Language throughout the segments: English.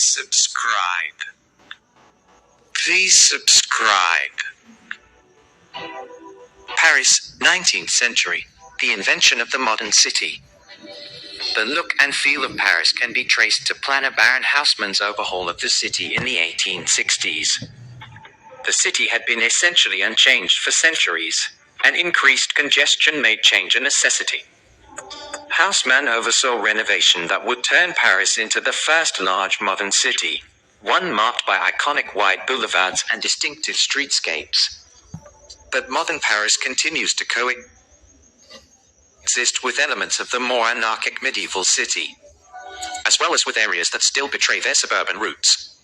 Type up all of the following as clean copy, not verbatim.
subscribe. Please subscribe. Paris, 19th century. The invention of the modern city. The look and feel of Paris can be traced to planner Baron Haussmann's overhaul of the city in the 1860s. The city had been essentially unchanged for centuries, and increased congestion made change a necessity. Haussmann oversaw renovation that would turn Paris into the first large modern city, one marked by iconic wide boulevards and distinctive streetscapes. But modern Paris continues to coexist with elements of the more anarchic medieval city, as well as with areas that still betray their suburban roots.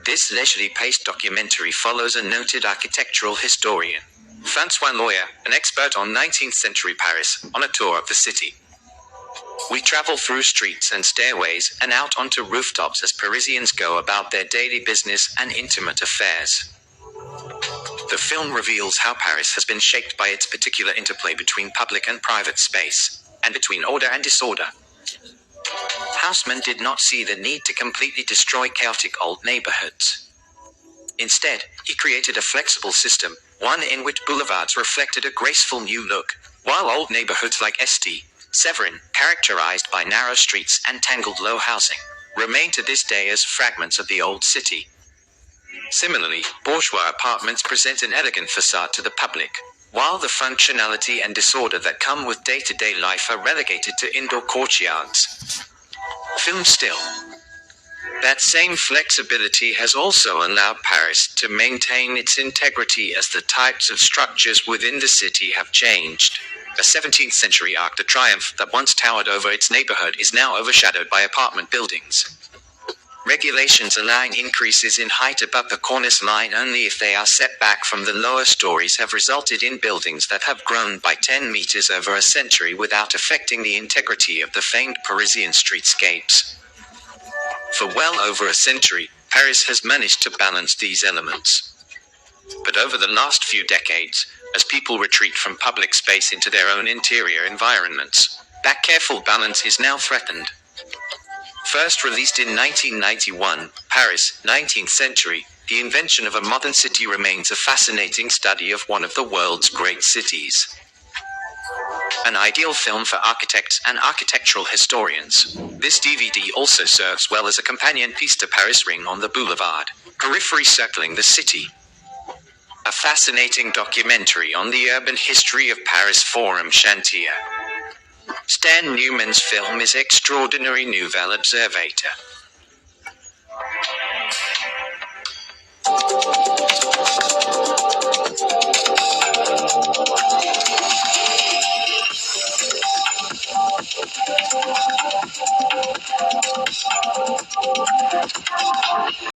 This leisurely paced documentary follows a noted architectural historian, François Loyer, an expert on 19th century Paris, on a tour of the city. We travel through streets and stairways and out onto rooftops as Parisians go about their daily business and intimate affairs. The film reveals how Paris has been shaped by its particular interplay between public and private space, and between order and disorder. Haussmann did not see the need to completely destroy chaotic old neighborhoods. Instead, he created a flexible system, one in which boulevards reflected a graceful new look, while old neighborhoods like St. Severin, characterized by narrow streets and tangled low housing, remain to this day as fragments of the old city. Similarly, bourgeois apartments present an elegant facade to the public, while the functionality and disorder that come with day-to-day life are relegated to indoor courtyards. Film still. That same flexibility has also allowed Paris to maintain its integrity as the types of structures within the city have changed. A 17th century Arc de Triomphe that once towered over its neighborhood is now overshadowed by apartment buildings. Regulations allowing increases in height above the cornice line only if they are set back from the lower stories have resulted in buildings that have grown by 10 meters over a century without affecting the integrity of the famed Parisian streetscapes. For well over a century, Paris has managed to balance these elements. But over the last few decades, as people retreat from public space into their own interior environments, that careful balance is now threatened. First released in 1991, Paris, 19th century, the invention of a modern city remains a fascinating study of one of the world's great cities. An ideal film for architects and architectural historians, this DVD also serves well as a companion piece to Paris Ring on the Boulevard, periphery circling the city. A fascinating documentary on the urban history of Paris Forum Chantier. Stan Newman's film is Extraordinary Nouvelle Observateur.